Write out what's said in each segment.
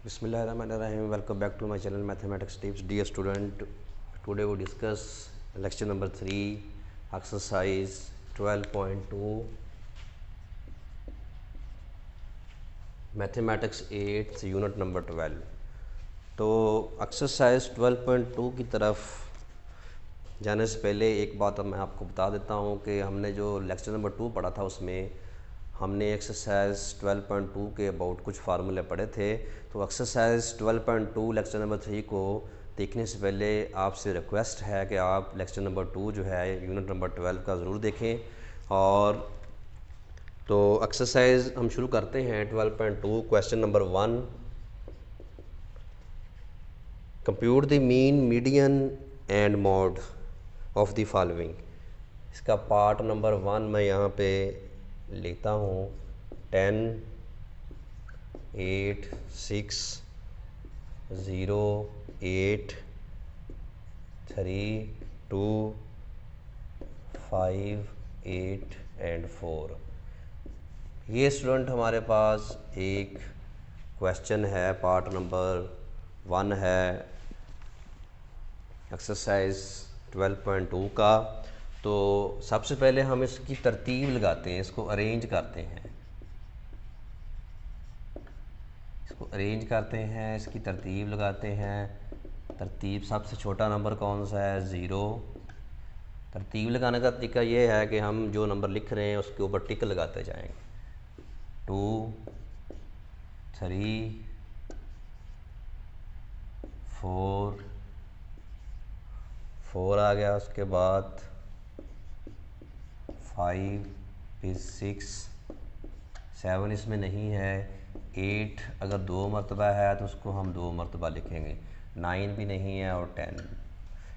Bismillahirrahmanirrahim. Welcome back to my channel Mathematics Tips. Dear student, today we discuss lecture number 3, exercise 12.2, Mathematics 8, unit number 12. तो exercise 12.2 की तरफ जाने से पहले एक बात अब मैं आपको बता देता हूँ कि हमने जो लेक्चर नंबर 2 पढ़ा था उसमें हमने एक्सरसाइज 12.2 के अबाउट कुछ फार्मूले पढ़े थे। तो एक्सरसाइज 12.2 लेक्चर नंबर 3 को देखने से पहले आपसे रिक्वेस्ट है कि आप लेक्चर नंबर 2 जो है यूनिट नंबर 12 का ज़रूर देखें। और तो एक्सरसाइज हम शुरू करते हैं 12.2। Question number 1, compute the mean median and mod of the following. इसका पार्ट नंबर 1 मैं यहाँ पे लिखता हूँ 10, 8, 6, 0, 8, 3, 2, 5, 8 एंड 4। ये स्टूडेंट हमारे पास एक क्वेश्चन है, पार्ट नंबर 1 है एक्सरसाइज 12.2 का। तो सबसे पहले हम इसकी तरतीब लगाते हैं, इसको अरेंज करते हैं, इसकी तरतीब लगाते हैं। तरतीब सबसे छोटा नंबर कौन सा है? 0। तरतीब लगाने का तरीका ये है कि हम जो नंबर लिख रहे हैं उसके ऊपर टिक लगाते जाएंगे। 2, 3, 4 आ गया, उसके बाद 5, फिर 6, 7 इसमें नहीं है, 8 अगर 2 मरतबा है तो उसको हम 2 मरतबा लिखेंगे, 9 भी नहीं है और 10।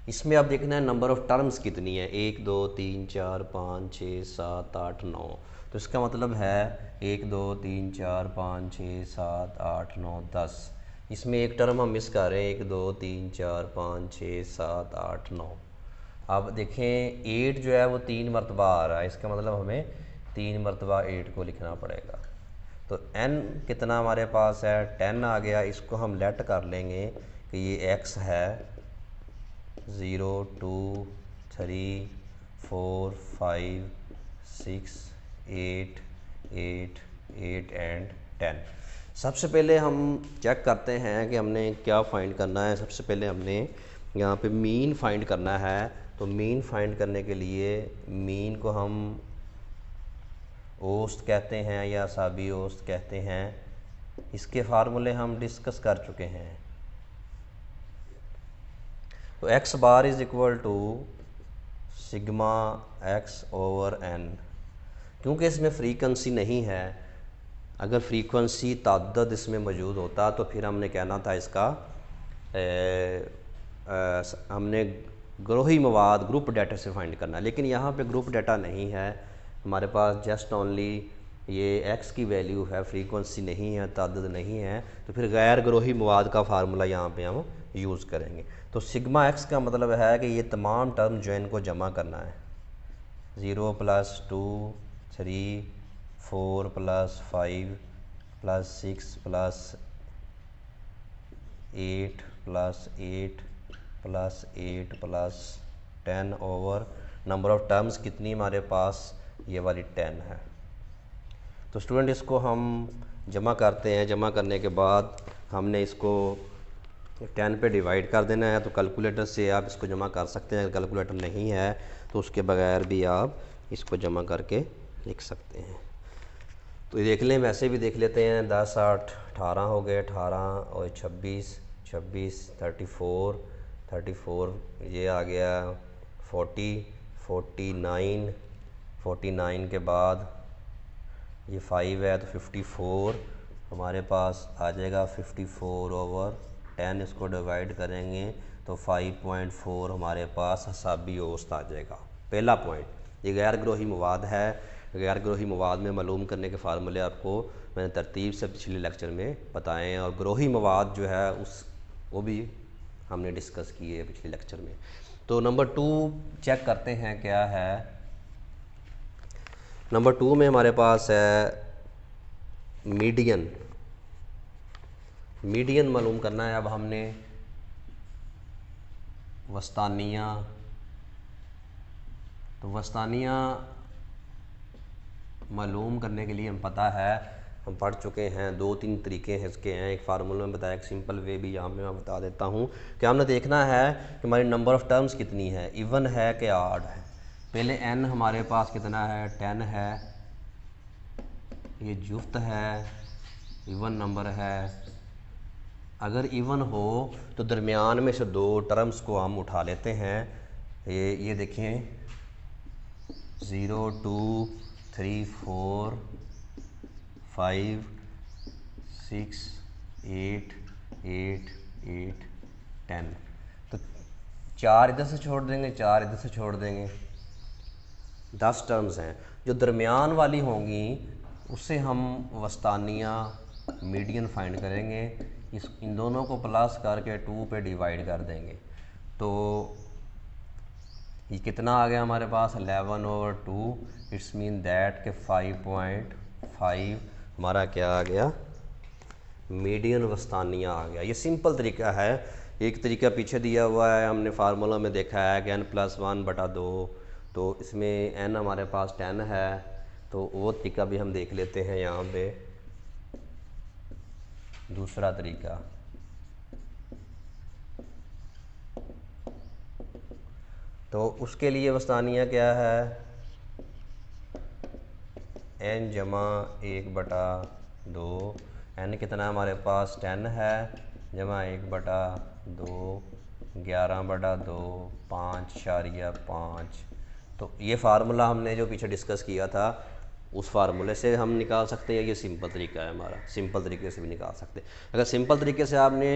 इसमें अब देखना है नंबर ऑफ़ टर्म्स कितनी है, 1, 2, 3, 4, 5, 6, 7, 8, 9। तो इसका मतलब है 1, 2, 3, 4, 5, 6, 7, 8, 9, 10। इसमें एक टर्म हम मिस कर रहे हैं, 1, 2, 3, 4, 5, 6, 7, 8, 9। अब देखें 8 जो है वो 3 मरतबा आ रहा है, इसका मतलब हमें 3 मरतबा 8 को लिखना पड़ेगा। तो n कितना हमारे पास है? 10 आ गया। इसको हम लेट कर लेंगे कि ये x है 0, 2, 3, 4, 5, 6, 8, 8, 8 एंड 10। सबसे पहले हम चेक करते हैं कि हमने क्या फाइंड करना है। सबसे पहले हमने यहाँ पे मीन फाइंड करना है। तो मीन फाइंड करने के लिए मीन को हम औसत कहते हैं या साबी औसत कहते हैं। इसके फार्मूले हम डिस्कस कर चुके हैं। तो x bar is equal to sigma x over n। क्योंकि इसमें फ्रीक्वेंसी नहीं है, अगर फ्रीक्वेंसी ताद्दद इसमें मौजूद होता तो फिर हमने कहना था इसका हमने ग्रोही मवाद ग्रुप डाटा से फाइंड करना, लेकिन यहाँ पे ग्रुप डाटा नहीं है हमारे पास, जस्ट ओनली ये x की वैल्यू है, फ्रीक्वेंसी नहीं है, ताद्दद नहीं है। तो फिर गैर ग्रोही मवाद का फार्मूला यहाँ पे हम यूज़ करेंगे। तो सिग्मा x का मतलब है कि ये तमाम टर्म जो इनको जमा करना है। 0 + 2 3 4 + 5 + 6 + 8 + 8 + 8 + 10 ओवर नंबर ऑफ़ टर्म्स कितनी हमारे पास? ये वाली 10 है। तो स्टूडेंट इसको हम जमा करते हैं। जमा करने के बाद हमने इसको 10 पे डिवाइड कर देना है। तो कैलकुलेटर से आप इसको जमा कर सकते हैं, अगर कैलकुलेटर नहीं है तो उसके बगैर भी आप इसको जमा करके लिख सकते हैं। तो ये देख लें, वैसे भी देख लेते हैं। 10, 8, 18 हो गए, 18 और 26, 26, 34, 34, ये आ गया 40, 49, 49 के बाद ये 5 है तो 54 हमारे पास आ जाएगा। 54 ओवर 10 इसको डिवाइड करेंगे तो 5.4 हमारे पास हिसाबी औसत आ जाएगा। पहला पॉइंट, ये गैर ग्रोही मवाद है। गैर ग्रोही मवाद में मालूम करने के फार्मूले आपको मैंने तरतीब से पिछले लेक्चर में बताएं, और ग्रोही मवाद जो है वो भी हमने डिस्कस किए है पिछले लेक्चर में। तो नंबर 2 चेक करते हैं क्या है। नंबर 2 में हमारे पास है मीडियन। मीडियन मालूम करना है। अब हमने वस्तानिया, तो वस्तानिया मालूम करने के लिए हम पता है, हम पढ़ चुके हैं, 2-3 तरीके हैं इसके हैं। एक फार्मूला में बताया, एक सिंपल वे भी यहाँ पे मैं बता देता हूँ कि हमने देखना है कि हमारी नंबर ऑफ़ टर्म्स कितनी है, इवन है कि ऑड है। पहले n हमारे पास कितना है, 10 है, ये जुफ्त है, इवन नंबर है। अगर इवन हो तो दरमियान में से 2 टर्म्स को हम उठा लेते हैं। ये देखें, 0, 2, 3, 4, 5, 6, 8, 8, 8, 10। तो 4 इधर से छोड़ देंगे, 4 इधर से छोड़ देंगे, 10 टर्म्स हैं। जो दरमियान वाली होंगी उससे हम वस्तानिया मीडियन फाइंड करेंगे। इन दोनों को प्लस करके 2 पे डिवाइड कर देंगे। तो ये कितना आ गया हमारे पास, 11/2। इट्स मीन दैट के 5.5 हमारा क्या आ गया, मीडियन वस्तानिया आ गया। ये सिंपल तरीका है। एक तरीका पीछे दिया हुआ है, हमने फार्मूला में देखा है कि n+1/2, तो इसमें n हमारे पास 10 है, तो वो तरीका भी हम देख लेते हैं यहाँ पे। दूसरा तरीका, तो उसके लिए वस्तानिया क्या है, n जमा 1/2, n कितना हमारे पास 10 है, जमा 1/2, 11/2, 5.5। तो ये फार्मूला हमने जो पीछे डिस्कस किया था, उस फार्मूले से हम निकाल सकते हैं। ये सिंपल तरीका है हमारा, सिंपल तरीके से भी निकाल सकते हैं। अगर सिंपल तरीके से आपने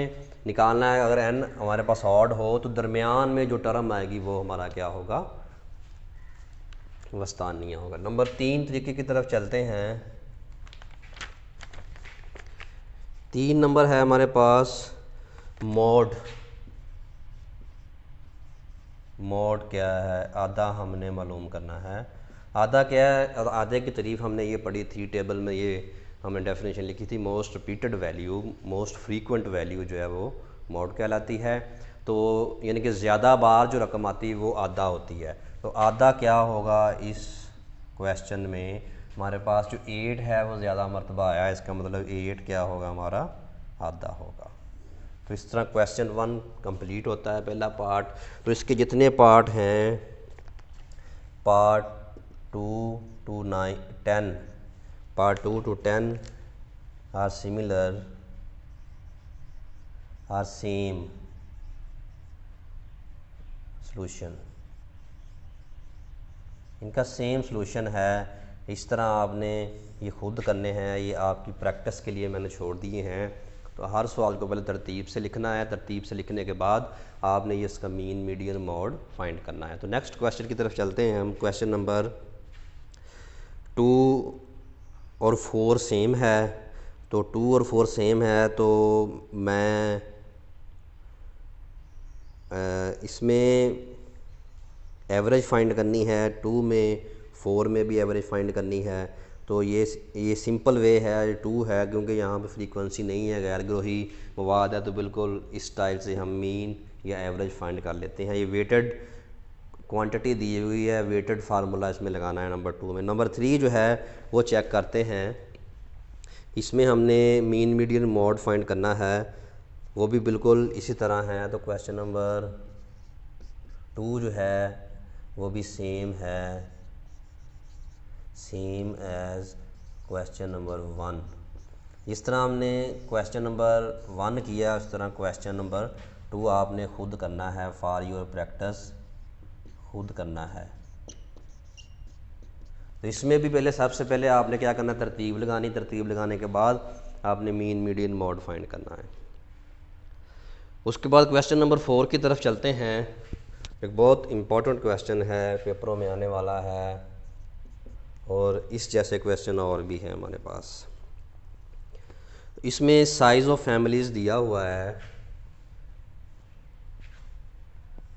निकालना है, अगर n हमारे पास ऑड हो तो दरमियान में जो टर्म आएगी वो हमारा क्या होगा, वस्तानिया होगा। नंबर 3 तरीके की तरफ चलते हैं। 3 नंबर है हमारे पास मोड। मोड क्या है, आधा हमने मालूम करना है। आधा क्या है, आधे की तारीफ हमने ये पढ़ी थी टेबल में, ये हमने डेफिनेशन लिखी थी, most repeated value, most frequent value जो है वो मोड कहलाती है। तो यानी कि ज़्यादा बार जो रकम आती है वो आधा होती है। तो आधा क्या होगा, इस क्वेश्चन में हमारे पास जो 8 है वो ज़्यादा मरतबा आया, इसका मतलब 8 क्या होगा, हमारा आधा होगा। तो इस तरह क्वेश्चन 1 कंप्लीट होता है, पहला पार्ट। तो इसके जितने पार्ट हैं, part 2 to 10, part 2 to 10 are similar, are same solution. इनका सेम सॉल्यूशन है। इस तरह आपने ये खुद करने हैं, ये आपकी प्रैक्टिस के लिए मैंने छोड़ दिए हैं। तो हर सवाल को पहले तरतीब से लिखना है, तरतीब से लिखने के बाद आपने ये इसका मीन मीडियन मोड फाइंड करना है। तो नेक्स्ट क्वेश्चन की तरफ चलते हैं हम। क्वेश्चन नंबर 2 और 4 सेम है। तो 2 और 4 सेम है, तो मैं इसमें एवरेज फाइंड करनी है, 2 में 4 में भी एवरेज फाइंड करनी है। तो ये सिंपल वे है, 2 है क्योंकि यहाँ पे फ्रीक्वेंसी नहीं है, गैर ग्रोही मवाद है, तो बिल्कुल इस टाइप से हम मीन या एवरेज फाइंड कर लेते हैं। ये वेटेड क्वांटिटी दी हुई है, वेटेड फार्मूला इसमें लगाना है नंबर 2 में। नंबर 3 जो है वो चेक करते हैं। इसमें हमने मीन मीडियन मोड फाइंड करना है, वो भी बिल्कुल इसी तरह है। तो क्वेश्चन नंबर 2 जो है वो भी सेम है, सेम एज क्वेश्चन नंबर 1। जिस तरह हमने क्वेश्चन नंबर 1 किया, उस तरह क्वेश्चन नंबर 2 आपने खुद करना है, फॉर योर प्रैक्टिस खुद करना है। तो इसमें भी पहले सबसे पहले आपने क्या करना है, तरतीब लगानी, तरतीब लगाने के बाद आपने मीन मीडियन मोड फाइंड करना है। उसके बाद क्वेश्चन नंबर 4 की तरफ चलते हैं। एक बहुत इम्पोर्टेंट क्वेश्चन है, पेपरों में आने वाला है, और इस जैसे क्वेश्चन और भी हैं हमारे पास। इसमें साइज़ ऑफ फैमिलीज़ दिया हुआ है।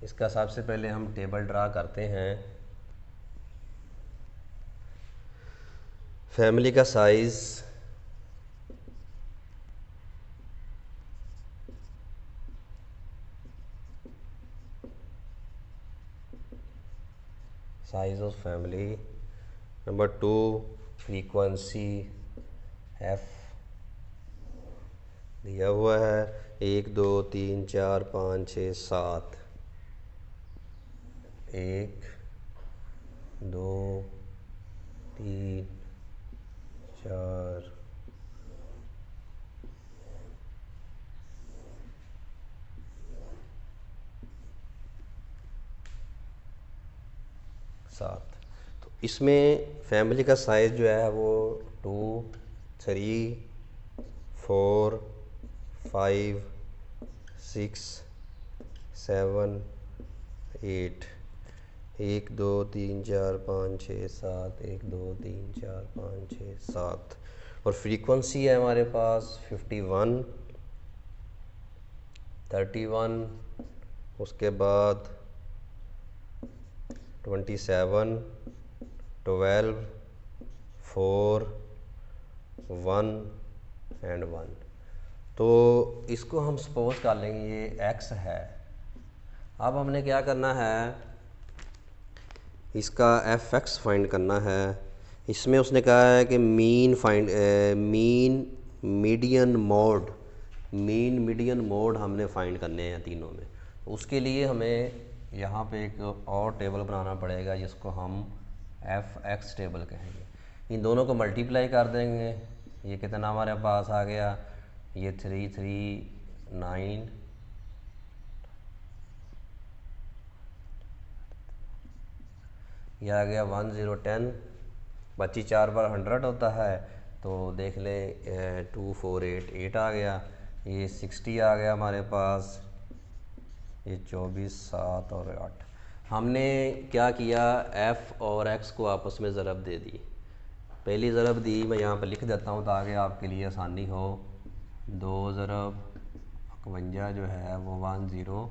इसका सबसे पहले हम टेबल ड्रा करते हैं। फैमिली का size size of family, number 2 frequency F दिया हुआ है 1 2 3 4 5 6 7, 1 2 3 4 7। तो इसमें फैमिली का साइज़ जो है वो 2 3 4 5 6 7 8, 1 2 3 4 5 6 7, 1 2 3 4 5 6 7। और फ्रीक्वेंसी है हमारे पास 51 31, उसके बाद 27 12 4 1 एंड 1। तो इसको हम सपोज कर लेंगे ये x है। अब हमने क्या करना है, इसका fx फाइंड करना है। इसमें उसने कहा है कि मीन मीडियन मोड हमने फाइंड करने हैं तीनों में। तो उसके लिए हमें यहाँ पे एक और टेबल बनाना पड़ेगा जिसको हम fx टेबल कहेंगे। इन दोनों को मल्टीप्लाई कर देंगे, ये कितना हमारे पास आ गया, ये 3 3 9, ये आ गया 1 0 10, बच्ची 4 बार 100 होता है, तो देख लें 2 4 8 8 आ गया, ये 60 आ गया हमारे पास, ये 24 7 और 8। हमने क्या किया, f और x को आपस में ज़रब दे दी। पहली ज़रब दी मैं यहाँ पर लिख देता हूँ ताकि आपके लिए आसानी हो। 2 ज़रब 51 जो है वो 108।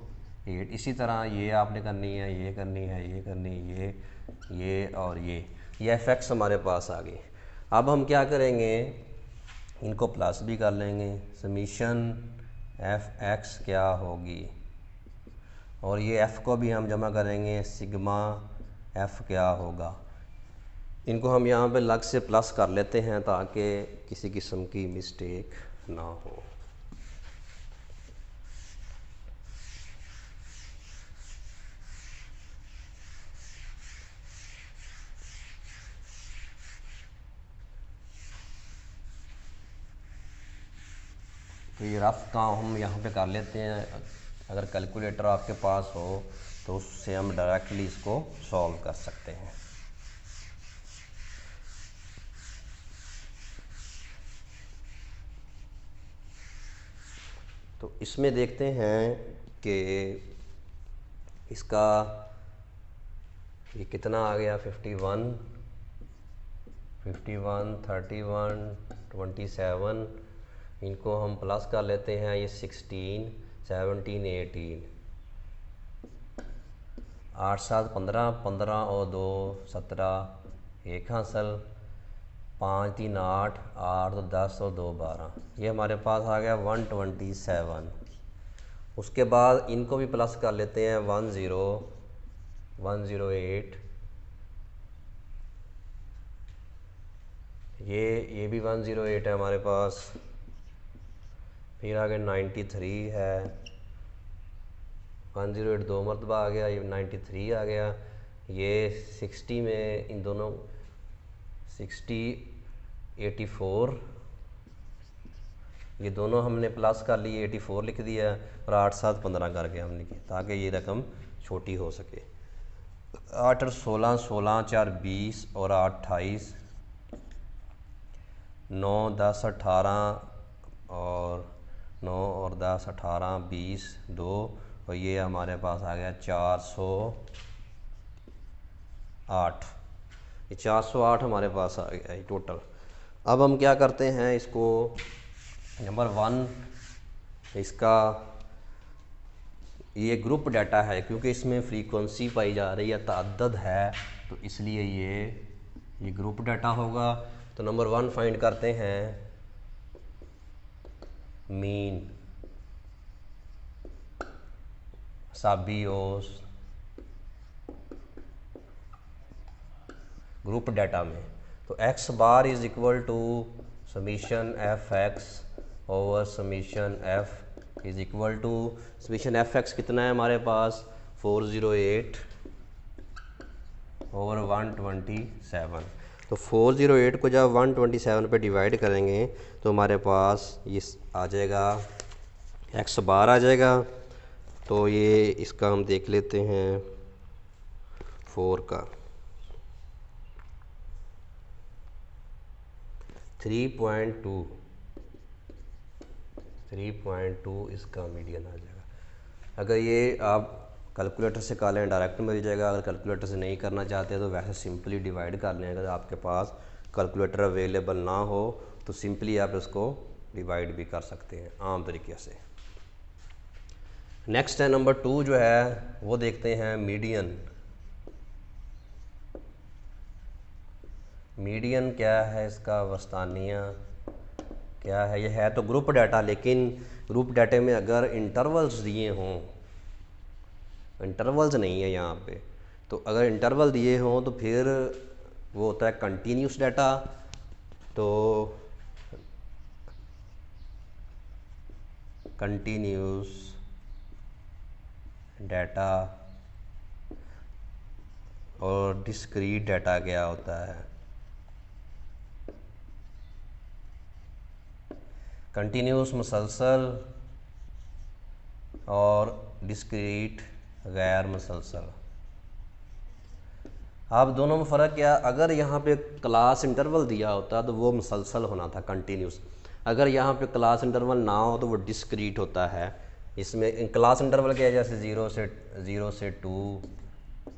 इसी तरह ये आपने करनी है, ये करनी है, ये करनी है, ये और ये fx हमारे पास आ गई। अब हम क्या करेंगे, इनको प्लस भी कर लेंगे। समीशन fx क्या होगी, और ये f को भी हम जमा करेंगे, सिग्मा f क्या होगा। इनको हम यहाँ पे अलग से प्लस कर लेते हैं ताकि किसी किस्म की मिस्टेक ना हो। तो ये रफ काम हम यहाँ पे कर लेते हैं। अगर कैलकुलेटर आपके पास हो तो उससे हम डायरेक्टली इसको सॉल्व कर सकते हैं। तो इसमें देखते हैं कि इसका ये कितना आ गया, 51 31 31 27, इनको हम प्लस कर लेते हैं, ये 16 17 18, 8 7 15 15 और 2 17, 1 हासिल, 5 3 8 8 तो 10 और 2 12, ये हमारे पास आ गया 127। उसके बाद इनको भी प्लस कर लेते हैं, 108, ये भी 108 है हमारे पास। फिर आगे 93 है, 108 दो मरतबा आ गया, ये 93 आ गया। ये 60 में इन दोनों 60 84, ये दोनों हमने प्लस कर लिए, 84 लिख दिया, और 8 7 15 करके हमने किया ताकि ये रकम छोटी हो सके। 8 और 16 16 4 20 और 8 28, 9 10 18 और 9 और 10 18 20 2, और ये हमारे पास आ गया 408। ये 408 हमारे पास आ गया टोटल। अब हम क्या करते हैं, इसको नंबर 1 इसका ये ग्रुप डाटा है, क्योंकि इसमें फ्रीक्वेंसी पाई जा रही है, तादाद है, तो इसलिए ये ग्रुप डाटा होगा। तो नंबर 1 फाइंड करते हैं, मीन साबी ओस ग्रुप डाटा में। तो X bar is equal to summation F X over summation F is equal to summation F X कितना है हमारे पास 408 ओवर 127। तो 408 को जब 127 पे डिवाइड करेंगे तो हमारे पास ये आ जाएगा एक्स बार आ जाएगा। तो ये इसका हम देख लेते हैं 4 का 3.2 इसका मीडियन आ जाएगा। अगर ये आप कैलकुलेटर से कर लें डायरेक्ट मिल जाएगा, अगर कैलकुलेटर से नहीं करना चाहते तो वैसे सिंपली डिवाइड कर लें। अगर आपके पास कैलकुलेटर अवेलेबल ना हो तो सिंपली आप इसको डिवाइड भी कर सकते हैं आम तरीके से। नेक्स्ट है नंबर 2 जो है वो देखते हैं मीडियन। मीडियन क्या है, इसका वस्तानिया क्या है। ये है तो ग्रुप डाटा, लेकिन ग्रुप डाटे में अगर इंटरवल्स दिए हों, इंटरवल्स नहीं है यहाँ पे, तो अगर इंटरवल दिए हों तो फिर वो होता है कंटिन्यूस डाटा। तो कंटिन्यूस डाटा और डिस्क्रीट डाटा क्या होता है। कंटिन्यूस मुसलसल और डिस्क्रीट गैर मुसलसल। आप दोनों में फ़र्क क्या, अगर यहाँ पे क्लास इंटरवल दिया होता तो वो मुसलसल होना था कंटिन्यूस, अगर यहाँ पे क्लास इंटरवल ना हो तो वो डिस्क्रीट होता है। इसमें क्लास इंटरवल क्या है, जैसे 0 से 2,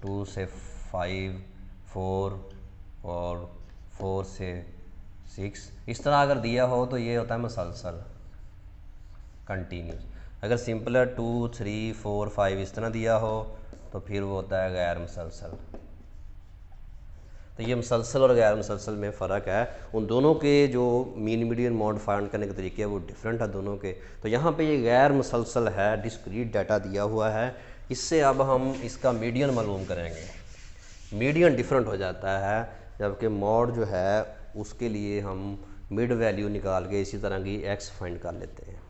2 से 5, 4 और 4 से 6, इस तरह अगर दिया हो तो ये होता है मुसलसल कंटिन्यूस। अगर सिंपलर 2, 3, 4, 5 इस तरह दिया हो तो फिर वो होता है गैर मुसलसल। तो ये मुसलसल और गैर मुसलसल में फ़र्क है। उन दोनों के जो मीन मीडियन मोड फाइंड करने के तरीके हैं वो डिफरेंट है दोनों के। तो यहाँ पे ये गैर मुसलसल है, डिस्क्रीट डाटा दिया हुआ है। इससे अब हम इसका मीडियन मालूम करेंगे। मीडियन डिफरेंट हो जाता है, जबकि मोड जो है उसके लिए हम मिड वैल्यू निकाल के इसी तरह की एक्स फाइंड कर लेते हैं।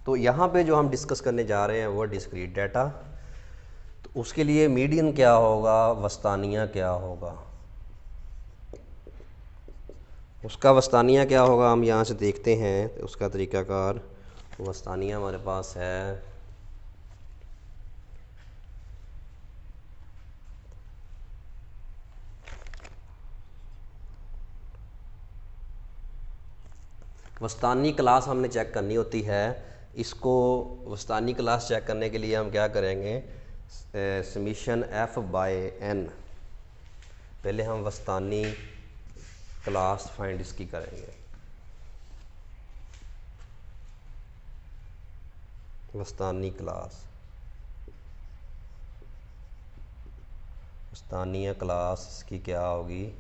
तो यहाँ पे जो हम डिस्कस करने जा रहे हैं वो डिस्क्रीट डाटा। तो उसके लिए मीडियन क्या होगा, वस्तानिया क्या होगा, उसका वस्तानिया क्या होगा हम यहाँ से देखते हैं। तो उसका तरीक़ाकार, वस्तानिया हमारे पास है वस्तानी क्लास हमने चेक करनी होती है। इसको वस्तानी क्लास चेक करने के लिए हम क्या करेंगे, समीशन एफ बाय एन, पहले हम वस्तानी क्लास फाइंड इसकी करेंगे। वस्तानी क्लास, वस्तानिया क्लास इसकी क्या होगी,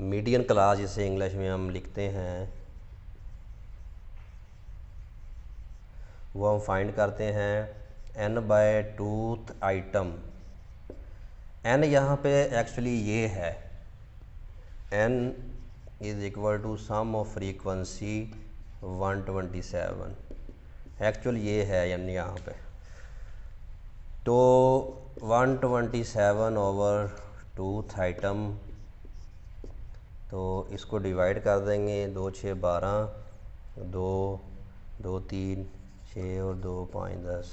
मीडियन क्लास जिसे इंग्लिश में हम लिखते हैं, वो हम फाइंड करते हैं n by tooth item. n यहाँ पे एक्चुअली ये है, n is equal to sum of frequency 127, actual ये है यानी यहाँ पे। तो 127 ओवर टूथ आइटम, तो इसको डिवाइड कर देंगे, 2 6 12, 2 2 3 6 और 2 5 10।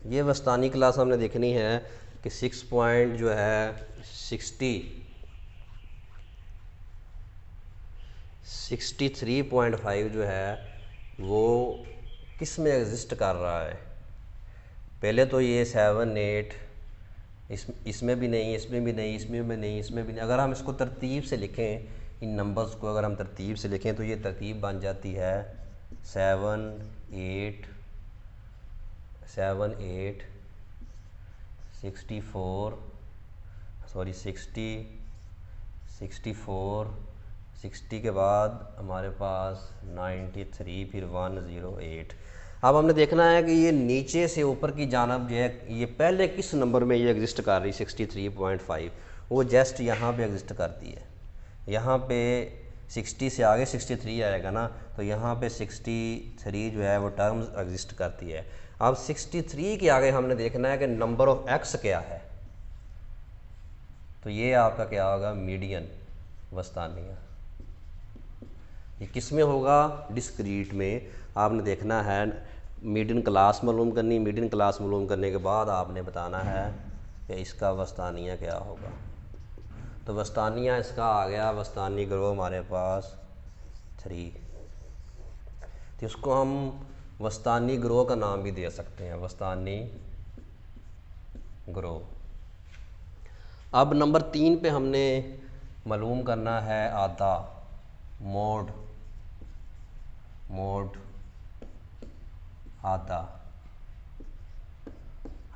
ये वस्तानी क्लास हमने देखनी है कि 6 पॉइंट जो है 63.5 जो है वो किस में एग्जिस्ट कर रहा है। पहले तो ये 7 8 इसमें भी नहीं, इसमें भी नहीं, इसमें भी नहीं, इसमें भी नहीं। अगर हम इसको तरतीब से लिखें, इन नंबर्स को अगर हम तरतीब से लिखें तो ये तरतीब बन जाती है 7 8 64 सॉरी 60 64 60 के बाद हमारे पास 93 फिर 108। अब हमने देखना है कि ये नीचे से ऊपर की जानब जो है ये पहले किस नंबर में ये एग्जिस्ट कर रही 63.5, वो जस्ट यहाँ पे एग्जिस्ट करती है। यहाँ पे 60 से आगे 63 आएगा ना, तो यहाँ पे 63 जो है वो टर्म्स एग्जिस्ट करती है। अब 63 के आगे हमने देखना है कि नंबर ऑफ एक्स क्या है, तो ये आपका क्या होगा, मीडियन वस्तानिया। ये किस में होगा, डिस्क्रीट में। आपने देखना है मीडियन क्लास मालूम करनी, मीडियन क्लास मालूम करने के बाद आपने बताना है कि इसका वस्तानिया क्या होगा। तो वस्तानिया इसका आ गया, वस्तानी ग्रो हमारे पास 3, तो इसको हम वस्तानी ग्रो का नाम भी दे सकते हैं, वस्तानी ग्रो। अब नंबर 3 पे हमने मालूम करना है आधा, मोड आधा।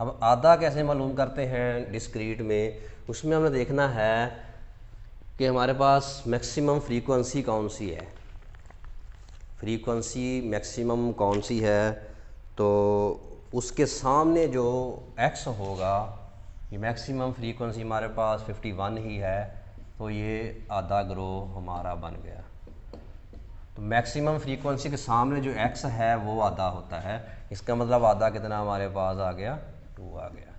अब आधा कैसे मालूम करते हैं डिस्क्रीट में, उसमें हमें देखना है कि हमारे पास मैक्सिमम फ्रीक्वेंसी कौन सी है, फ्रीक्वेंसी मैक्सिमम कौन सी है, तो उसके सामने जो एक्स होगा, ये मैक्सिमम फ्रीक्वेंसी हमारे पास 51 ही है, तो ये आधा ग्रो हमारा बन गया। तो मैक्सिमम फ्रीक्वेंसी के सामने जो एक्स है वो आधा होता है, इसका मतलब आधा कितना हमारे पास आ गया, 2 आ गया।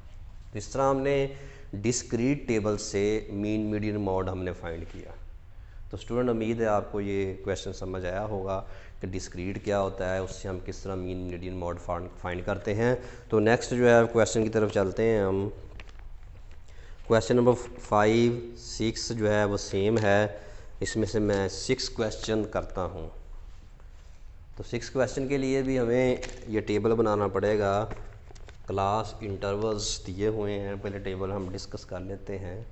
तो इस तरह हमने डिस्क्रीट टेबल से मीन मीडियन मॉड हमने फाइंड किया। तो स्टूडेंट, उम्मीद है आपको ये क्वेश्चन समझ आया होगा कि डिस्क्रीट क्या होता है, उससे हम किस तरह मीन मीडियन मॉड फाइंड करते हैं। तो नेक्स्ट जो है क्वेश्चन की तरफ चलते हैं हम। क्वेश्चन नंबर 5, 6 जो है वो सेम है, इसमें से मैं 6 क्वेश्चन करता हूँ। तो 6 क्वेश्चन के लिए भी हमें ये टेबल बनाना पड़ेगा। क्लास इंटरवल्स दिए हुए हैं, पहले टेबल हम डिस्कस कर लेते हैं।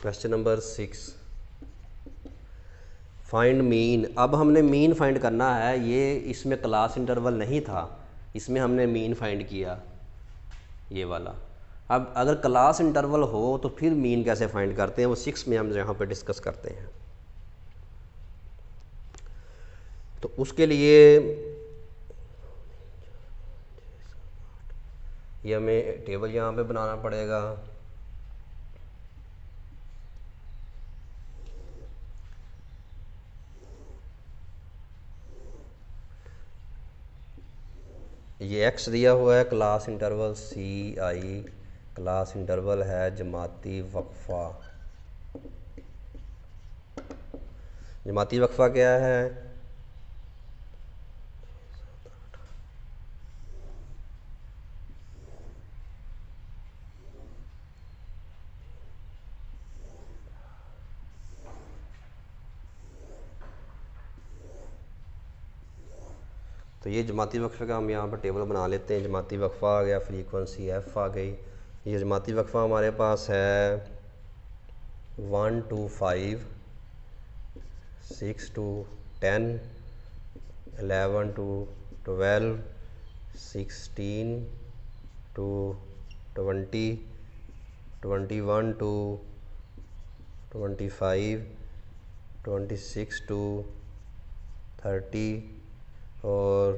Question number 6, find mean. अब हमने मीन फाइंड करना है, ये इसमें क्लास इंटरवल नहीं था, इसमें हमने मीन फाइंड किया, ये वाला। अब अगर क्लास इंटरवल हो तो फिर मीन कैसे फाइंड करते हैं, वो 6 में हम यहाँ पे डिस्कस करते हैं। तो उसके लिए ये हमें टेबल यहाँ पे बनाना पड़ेगा। ये एक्स दिया हुआ है, class interval CI, class interval है जमाती वक्फा। जमाती वक्फा क्या है, तो ये जमाती वक्फे का हम यहाँ पर टेबल बना लेते हैं। जमाती वक्फा आ गया, फ्रीक्वेंसी F आ गई। ये जमाती वक्फा हमारे पास है 1 to 5, 6 to 10, 11 to 12, 16 to 20, 21 to 25, 26 to 30 और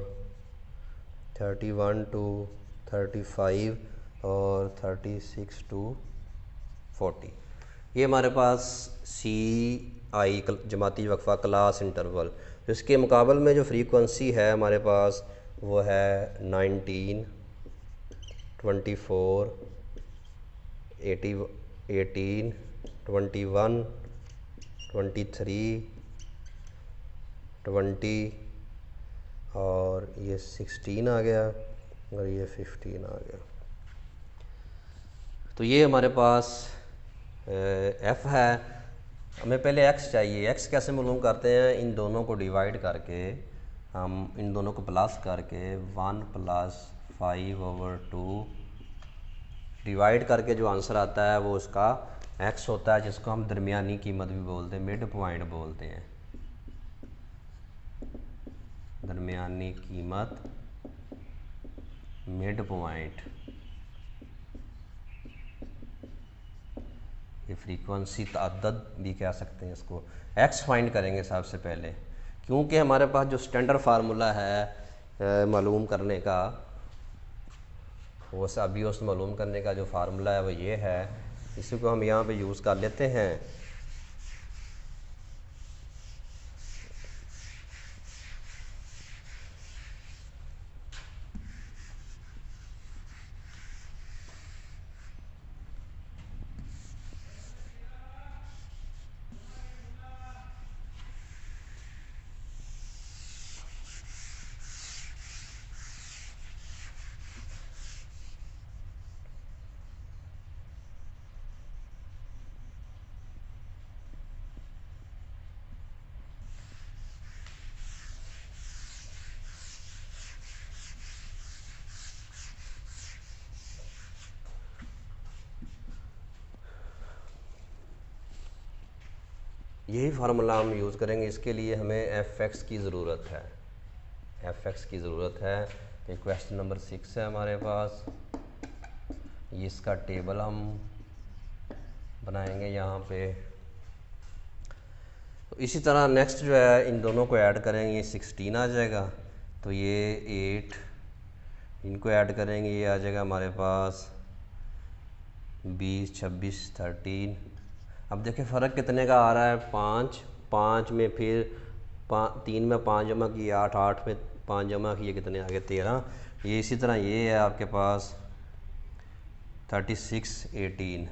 31 to 35 और 36 to 40। ये हमारे पास CI जमाती वक्फा क्लास इंटरवल। तो इसके मुकाबले में जो फ्रीक्वेंसी है हमारे पास वो है 19, 24, 18, 21, 23, 20 और ये 16 आ गया और ये 15 आ गया। तो ये हमारे पास F है। हमें पहले X चाहिए। X कैसे मालूम करते हैं, इन दोनों को डिवाइड करके, हम इन दोनों को प्लस करके 1 + 5/2 डिवाइड करके जो आंसर आता है वो उसका X होता है, जिसको हम दरमियानी कीमत भी बोलते हैं, मिड पॉइंट बोलते हैं। दरमियानी कीमत, मिड पॉइंट। ये फ्रीक्वेंसी तअद्दद भी कह सकते हैं इसको। एक्स फाइंड करेंगे सबसे पहले। क्योंकि हमारे पास जो स्टैंडर्ड फार्मूला है मालूम करने का, वो साबियोस मालूम करने का जो फार्मूला है वो ये है, इसी को हम यहाँ पे यूज़ कर लेते हैं। यही फार्मूला हम यूज़ करेंगे। इसके लिए हमें एफ की ज़रूरत है, एफ की ज़रूरत है। ये क्वेश्चन नंबर 6 है हमारे पास। ये इसका टेबल हम बनाएंगे यहाँ पे। तो इसी तरह नेक्स्ट जो है इन दोनों को ऐड करेंगे, 16 आ जाएगा। तो ये 8, इनको ऐड करेंगे, ये आ जाएगा हमारे पास 20, 26, 13। अब देखिए फ़र्क कितने का आ रहा है, 5 में फिर 3 में 5 जमा किए 8, 8 में 5 जमा किए कितने आ गए 13। ये इसी तरह ये है आपके पास 36, 18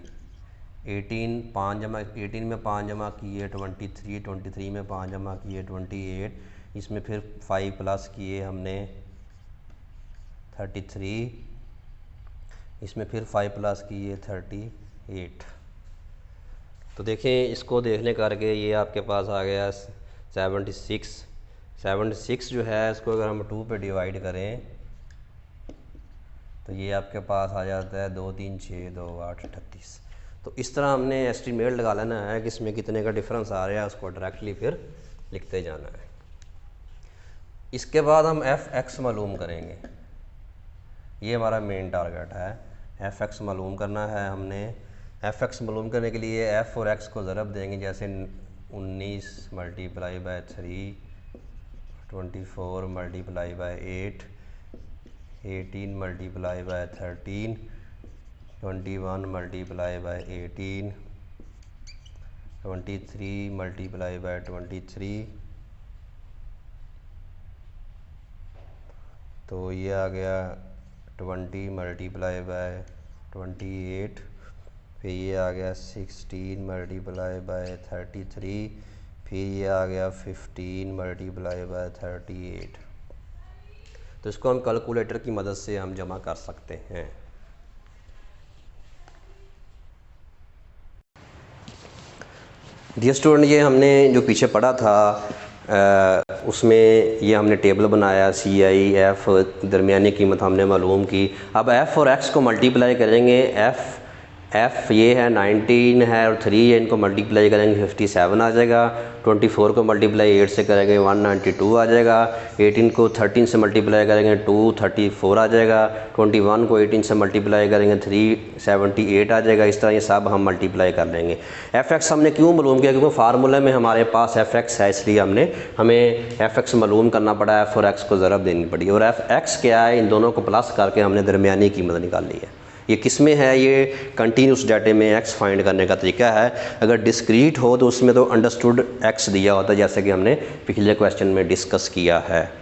5 जमा 18 में 5 जमा किए 23, 23 में 5 जमा किए 28, इसमें फिर 5 प्लस किए हमने 33, इसमें फिर 5 प्लस किए 38। तो देखें इसको देखने करके ये आपके पास आ गया 76 जो है, इसको अगर हम 2 पे डिवाइड करें तो ये आपके पास आ जाता है 2, 3, 6, 2, 8, 38। तो इस तरह हमने एस्टीमेट लगा लेना है कि इसमें कितने का डिफरेंस आ रहा है, उसको डायरेक्टली फिर लिखते जाना है। इसके बाद हम एफ मालूम करेंगे, ये हमारा मेन टारगेट है। एफ मालूम करना है हमने। एफ मालूम करने के लिए एफ़ और एक्स को ज़रब देंगे, जैसे 19 multiply by 3, 24 multiply by 8, 18 multiply by 13, 21 multiply by 18, 23 multiply by 23। तो ये आ गया 20 मल्टीप्लाई बाय 28, फिर ये आ गया 16 मल्टीप्लाई बाय 33, फिर ये आ गया 15 मल्टीप्लाई बाय 38। तो इसको हम कैलकुलेटर की मदद से हम जमा कर सकते हैं। डियर स्टूडेंट, ये हमने जो पीछे पढ़ा था उसमें ये हमने टेबल बनाया, CI F दरमियानी कीमत हमने मालूम की। अब F और X को मल्टीप्लाई करेंगे। F ये है 19 है और 3 है, इनको मल्टीप्लाई करेंगे 57 आ जाएगा। 24 को मल्टीप्लाई 8 से करेंगे 192 आ जाएगा। 18 को 13 से मल्टीप्लाई करेंगे 234 आ जाएगा। 21 को 18 से मल्टीप्लाई करेंगे 378 आ जाएगा। इस तरह ये सब हम मल्टीप्लाई कर लेंगे। Fx हमने क्यों मालूम किया, क्योंकि फार्मूला में हमारे पास Fx है, इसलिए हमें Fx मालूम करना पड़ा, F और X को ज़रब देनी पड़ी। और Fx क्या है, इन दोनों को प्लस करके हमने दरमियानी कीमत निकाली है। ये किस में है, ये कंटिन्यूस डाटे में x फाइंड करने का तरीका है। अगर डिस्क्रीट हो तो उसमें तो अंडरस्टूड x दिया होता है, जैसे कि हमने पिछले क्वेश्चन में डिस्कस किया है।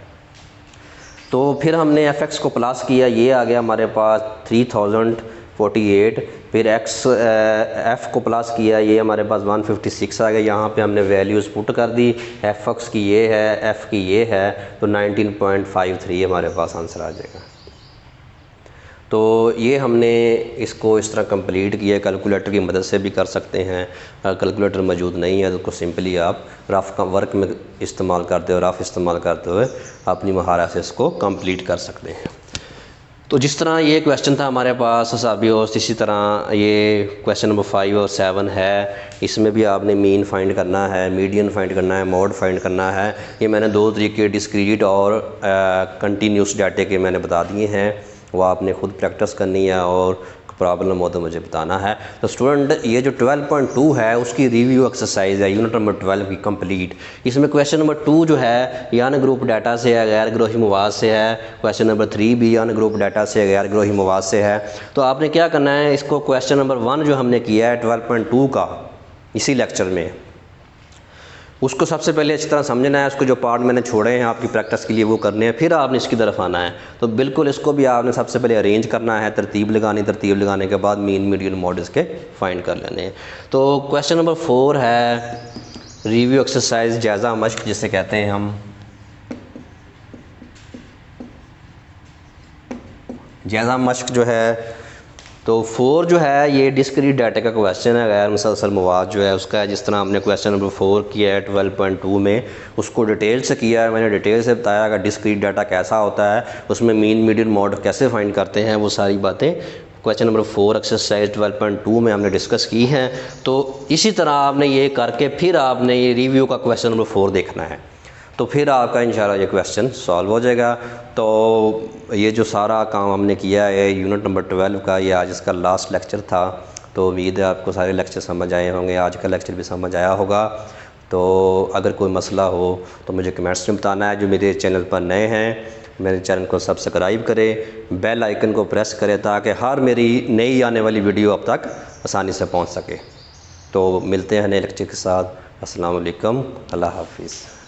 तो फिर हमने fx को प्लस किया, ये आ गया हमारे पास 3048। फिर f को प्लस किया, ये हमारे पास 156 आ गया। यहाँ पे हमने वैल्यूज़ पुट कर दी, fx की ये है, f की ये है, तो 19.53 हमारे पास आंसर आ जाएगा। तो ये हमने इसको इस तरह कंप्लीट किया। कैलकुलेटर की मदद से भी कर सकते हैं, अगर कैलकुलेटर मौजूद नहीं है तो उसको सिंपली आप रफ़ का वर्क में इस्तेमाल करते हुए, रफ़ इस्तेमाल करते हुए अपनी महारत से इसको कंप्लीट कर सकते हैं। तो जिस तरह ये क्वेश्चन था हमारे पास साबियोस, इसी तरह ये क्वेश्चन नंबर 5 और 7 है। इसमें भी आपने मीन फाइंड करना है, मीडियन फाइंड करना है, मोड फाइंड करना है। ये मैंने 2 तरीके डिस्क्रीट और कंटिन्यूस डाटे के मैंने बता दिए हैं, वो आपने ख़ुद प्रैक्टिस करनी है और प्रॉब्लम हो तो मुझे बताना है। तो स्टूडेंट ये जो 12.2 है उसकी रिव्यू एक्सरसाइज है यूनिट नंबर 12 की कंप्लीट। इसमें क्वेश्चन नंबर 2 जो है ये अनग्रुप डाटा से है, गैर ग्रोही मवाद से है। क्वेश्चन नंबर 3 भी अनग्रुप डाटा से, गैर ग्रोही मवाद से है। तो आपने क्या करना है, इसको क्वेश्चन नंबर 1 जो हमने किया है 12.2 का इसी लेक्चर में, उसको सबसे पहले अच्छी तरह समझना है। उसको जो पार्ट मैंने छोड़े हैं आपकी प्रैक्टिस के लिए वो करने हैं, फिर आपने इसकी तरफ आना है। तो बिल्कुल इसको भी आपने सबसे पहले अरेंज करना है, तरतीब लगाने के बाद मीन मीडियन मॉड इसके फाइंड कर लेने हैं। तो क्वेश्चन नंबर 4 है रिव्यू एक्सरसाइज, जायज़ा मश्क जिसे कहते हैं हम। जायज़ा मश्क जो है तो 4 जो है ये डिस्क्रीट डाटा का क्वेश्चन है, गैर मुसलसल मवाद जो है उसका है। जिस तरह हमने क्वेश्चन नंबर 4 किया है 12.2 में, उसको डिटेल से किया है, मैंने डिटेल से बताया कि डिस्क्रीट डाटा कैसा होता है, उसमें मीन मीडियन मॉड कैसे फाइंड करते हैं, वो सारी बातें क्वेश्चन नंबर 4 एक्सरसाइज 12.2 में हमने डिस्कस की हैं। तो इसी तरह आपने ये करके फिर आपने ये रिव्यू का क्वेश्चन नंबर 4 देखना है, तो फिर आपका इंशाल्लाह ये क्वेश्चन सॉल्व हो जाएगा। तो ये जो सारा काम हमने किया है यूनिट नंबर 12 का, ये आज इसका लास्ट लेक्चर था। तो उम्मीद है आपको सारे लेक्चर समझ आए होंगे, आज का लेक्चर भी समझ आया होगा। तो अगर कोई मसला हो तो मुझे कमेंट्स में बताना है। जो मेरे चैनल पर नए हैं मेरे चैनल को सब्सक्राइब करें, बेल आइकन को प्रेस करें ताकि हर मेरी नई आने वाली वीडियो अब तक आसानी से पहुँच सके। तो मिलते हैं नए लेक्चर के साथ। अस्सलाम वालेकुम, अल्लाह हाफिज़।